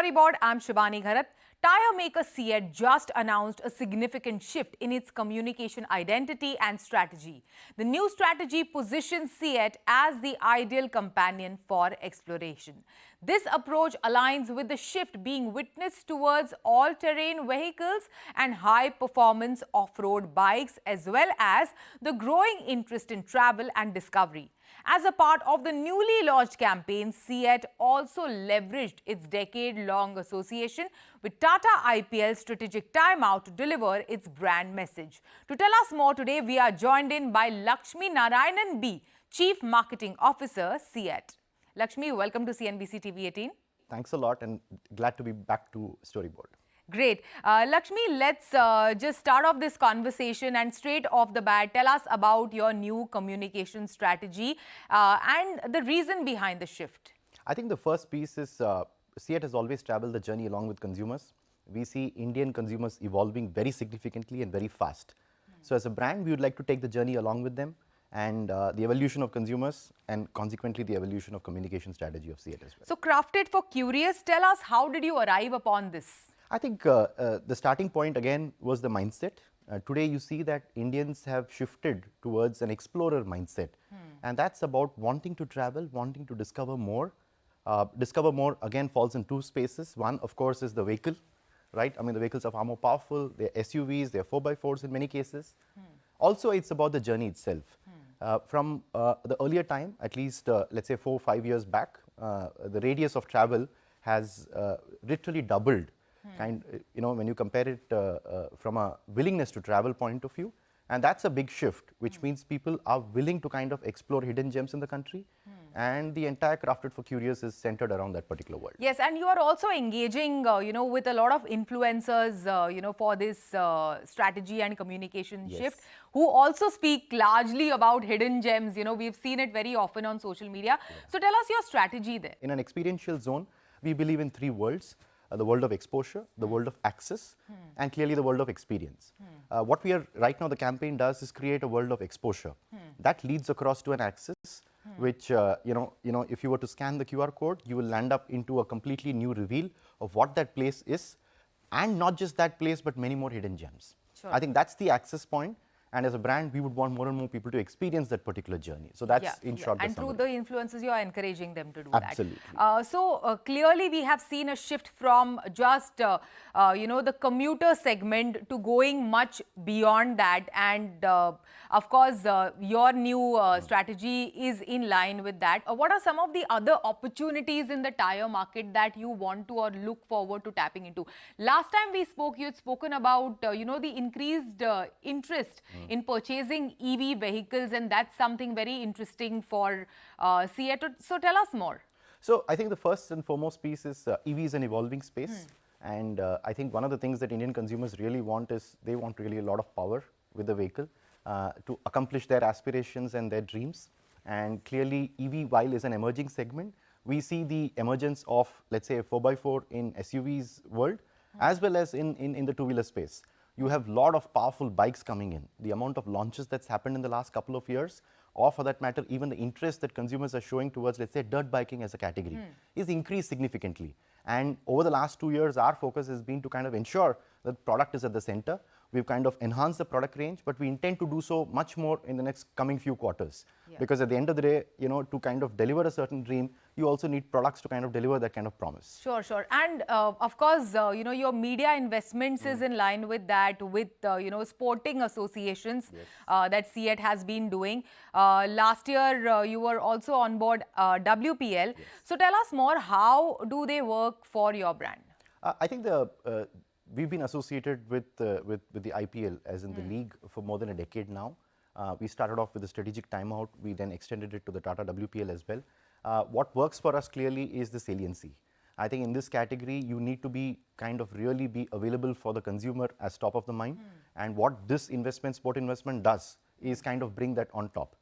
Storyboard, I'm Shivani Gharat. Tire maker CEAT just announced a significant shift in its communication identity and strategy. The new strategy positions CEAT as the ideal companion for exploration. This approach aligns with the shift being witnessed towards all-terrain vehicles and high-performance off-road bikes, as well as the growing interest in travel and discovery. As a part of the newly launched campaign, CEAT also leveraged its decade-long association with Tata IPL Strategic Timeout to deliver its brand message. To tell us more today, we are joined in by Lakshmi Narayanan B, Chief Marketing Officer, CEAT. Lakshmi, welcome to CNBC TV18. Thanks a lot and glad to be back to Storyboard. Great. Lakshmi, let's just start off this conversation and straight off the bat, tell us about your new communication strategy and the reason behind the shift. I think the first piece is CEAT has always traveled the journey along with consumers. We see Indian consumers evolving very significantly and very fast. So as a brand, we would like to take the journey along with them and the evolution of consumers and consequently the evolution of communication strategy of CEAT as well. So crafted for curious, tell us how did you arrive upon this? I think the starting point again was the mindset. Today you see that Indians have shifted towards an explorer mindset and that's about wanting to travel, wanting to discover more. Discover more again falls in two spaces. One of course is the vehicle, right? I mean the vehicles are far more powerful, they're SUVs, they're 4x4s in many cases. Also it's about the journey itself. From the earlier time, at least let's say 4 or 5 years back, the radius of travel has literally doubled. And when you compare it from a willingness to travel point of view, and that's a big shift, which means people are willing to kind of explore hidden gems in the country. And the entire Crafted for Curious is centered around that particular world. Yes, and you are also engaging, with a lot of influencers, for this strategy and communication shift, who also speak largely about hidden gems. We've seen it very often on social media. So tell us your strategy there. In an experiential zone, we believe in 3 worlds. The world of exposure, the world of access, and clearly the world of experience. What we are right now, the campaign does is create a world of exposure. That leads across to an access, which, if you were to scan the QR code, you will land up into a completely new reveal of what that place is, and not just that place, but many more hidden gems. Sure. I think that's the access point. And as a brand, we would want more and more people to experience that particular journey. So that's in short. And through the influencers, you are encouraging them to do Absolutely. that. So clearly, we have seen a shift from just, the commuter segment to going much beyond that. And of course, your new strategy is in line with that. What are some of the other opportunities in the tire market that you want to or look forward to tapping into? Last time we spoke, you had spoken about, the increased interest in purchasing EV vehicles, and that's something very interesting for CEAT. So tell us more. So I think the first and foremost piece is EV is an evolving space. And I think one of the things that Indian consumers really want is they want really a lot of power with the vehicle to accomplish their aspirations and their dreams. And clearly EV, while is an emerging segment, we see the emergence of, let's say, a 4x4 in SUVs world, as well as in the two-wheeler space. You have a lot of powerful bikes coming in. The amount of launches that's happened in the last couple of years, or for that matter, even the interest that consumers are showing towards, let's say, dirt biking as a category, is increased significantly. And over the last 2 years, our focus has been to kind of ensure that product is at the center. We've kind of enhanced the product range, but we intend to do so much more in the next coming few quarters. Because at the end of the day, to kind of deliver a certain dream, you also need products to kind of deliver that kind of promise. Sure, sure. And of course, your media investments is in line with that, with, sporting associations that CEAT has been doing. Last year, you were also on board WPL. So tell us more, how do they work for your brand? I think we've been associated with the IPL, as in the league, for more than a decade now. We started off with a strategic timeout. We then extended it to the Tata WPL as well. What works for us clearly is the saliency. I think in this category, you need to be kind of really be available for the consumer as top of the mind. And what this investment, sport investment does is kind of bring that on top.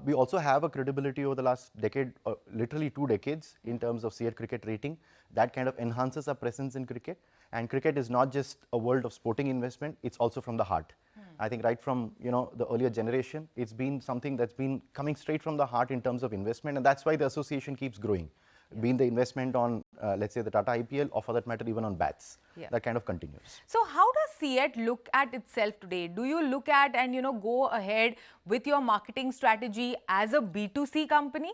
We also have a credibility over the last decade, literally 2 decades, in terms of CEAT cricket rating. That kind of enhances our presence in cricket. And cricket is not just a world of sporting investment, it's also from the heart. I think right from the earlier generation, it's been something that's been coming straight from the heart in terms of investment, and that's why the association keeps growing. be in the investment on, let's say, the Tata IPL, or for that matter, even on bats. That kind of continues. So how does CEAT look at itself today? Do you look at and, go ahead with your marketing strategy as a B2C company?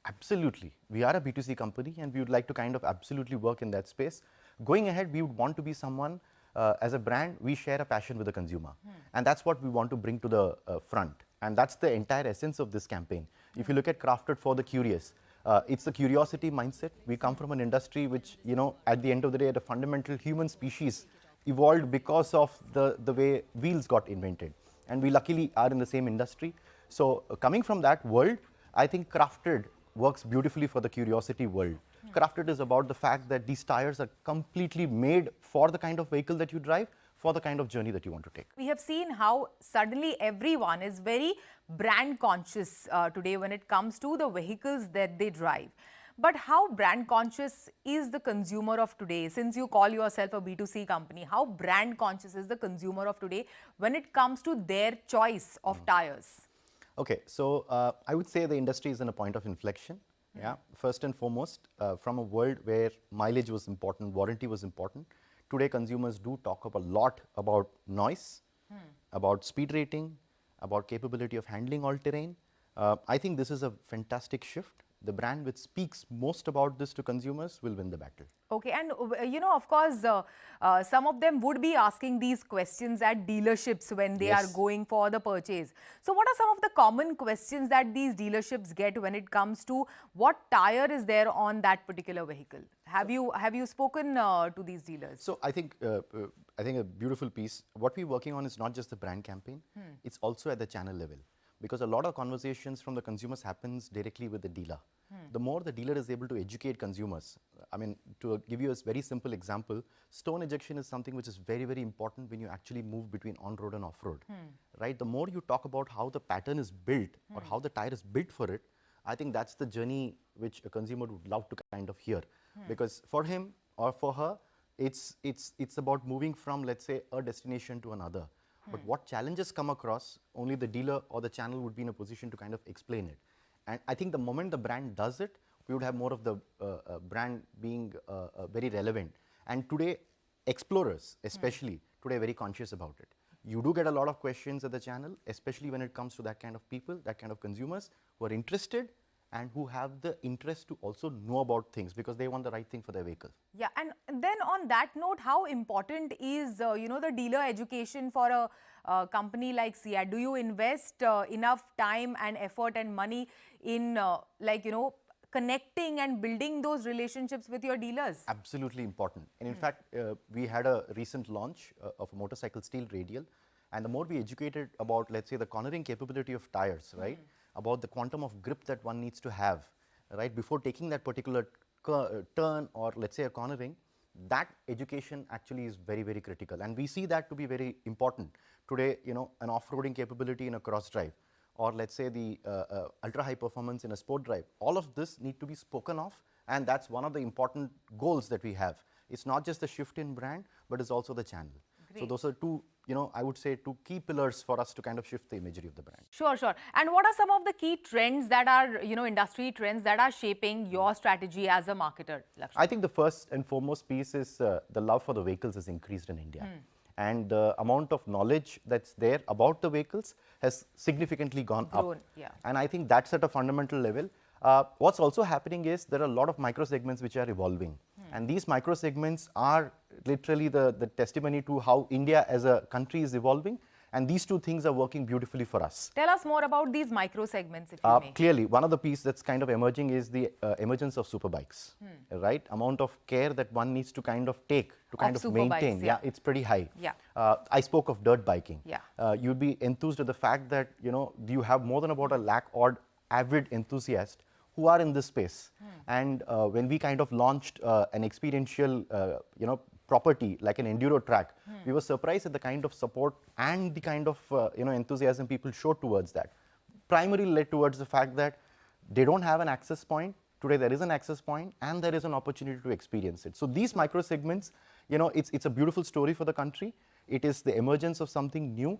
Absolutely. We are a B2C company, and we would like to kind of absolutely work in that space. Going ahead, we would want to be someone, as a brand, we share a passion with the consumer. And that's what we want to bring to the front. And that's the entire essence of this campaign. If you look at Crafted for the Curious, it's the curiosity mindset. We come from an industry which, at the end of the day, at a fundamental human species evolved because of the way wheels got invented. And we luckily are in the same industry. So coming from that world, I think Crafted works beautifully for the curiosity world. Crafted is about the fact that these tires are completely made for the kind of vehicle that you drive, for the kind of journey that you want to take. We have seen how suddenly everyone is very brand conscious today when it comes to the vehicles that they drive. But how brand conscious is the consumer of today? Since you call yourself a B2C company, how brand conscious is the consumer of today when it comes to their choice of tires? Okay, so I would say the industry is in a point of inflection. Yeah, first and foremost, from a world where mileage was important, warranty was important, today consumers do talk a lot about noise, about speed rating, about capability of handling all terrain. I think this is a fantastic shift. The brand which speaks most about this to consumers will win the battle. Okay, and of course, some of them would be asking these questions at dealerships when they are going for the purchase. So what are some of the common questions that these dealerships get when it comes to what tire is there on that particular vehicle? Have you spoken to these dealers? So I think a beautiful piece. What we're working on is not just the brand campaign, it's also at the channel level. Because a lot of conversations from the consumers happens directly with the dealer. The more the dealer is able to educate consumers, I mean, to give you a very simple example, stone ejection is something which is very, very important when you actually move between on-road and off-road, right? The more you talk about how the pattern is built or how the tire is built for it, I think that's the journey which a consumer would love to kind of hear. Because for him or for her, it's about moving from, let's say, a destination to another. But what challenges come across, only the dealer or the channel would be in a position to kind of explain it. And I think the moment the brand does it, we would have more of the brand being very relevant. And today, explorers especially, today are very conscious about it. You do get a lot of questions at the channel, especially when it comes to that kind of people, that kind of consumers who are interested and who have the interest to also know about things because they want the right thing for their vehicle. Yeah, and then on that note, how important is, the dealer education for a company like CEAT? Do you invest enough time and effort and money in, connecting and building those relationships with your dealers? Absolutely important. And in fact, we had a recent launch of a motorcycle steel radial. And the more we educated about, let's say, the cornering capability of tires, right? About the quantum of grip that one needs to have, right? Before taking that particular turn or, let's say, a cornering, that education actually is very, very critical. And we see that to be very important. Today, an off-roading capability in a cross drive, or let's say the ultra-high performance in a sport drive, all of this need to be spoken of. And that's one of the important goals that we have. It's not just the shift in brand, but it's also the channel. Great. So those are two, I would say two key pillars for us to kind of shift the imagery of the brand. Sure, sure. And what are some of the key trends that are, industry trends that are shaping your strategy as a marketer, Lakshmi? I think the first and foremost piece is the love for the vehicles has increased in India. And the amount of knowledge that's there about the vehicles has significantly gone up. Yeah. And I think that's at a fundamental level. What's also happening is there are a lot of micro segments which are evolving. And these micro segments are literally the testimony to how India as a country is evolving. And these two things are working beautifully for us. Tell us more about these micro segments, if you may. Clearly, one of the pieces that's kind of emerging is the emergence of superbikes, right? Amount of care that one needs to kind of take to kind of maintain. Yeah, it's pretty high. Yeah. I spoke of dirt biking. Yeah. You'd be enthused at the fact that, you have more than about a lakh odd avid enthusiasts who are in this space. And when we kind of launched an experiential, property like an enduro track, we were surprised at the kind of support and the kind of, enthusiasm people showed towards that. Primarily led towards the fact that they don't have an access point. Today there is an access point and there is an opportunity to experience it. So these micro segments, it's a beautiful story for the country. It is the emergence of something new.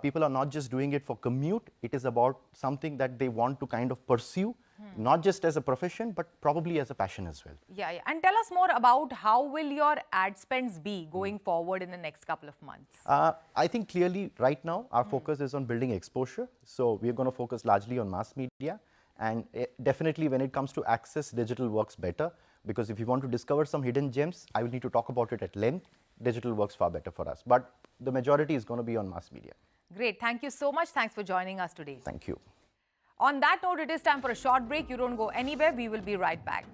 People are not just doing it for commute. It is about something that they want to kind of pursue not just as a profession, but probably as a passion as well. Yeah, yeah. And tell us more about how will your ad spends be going forward in the next couple of months? I think clearly right now our focus is on building exposure. So we're going to focus largely on mass media. And definitely when it comes to access, digital works better. Because if you want to discover some hidden gems, I will need to talk about it at length. Digital works far better for us. But the majority is going to be on mass media. Great. Thank you so much. Thanks for joining us today. Thank you. On that note, it is time for a short break. You don't go anywhere. We will be right back.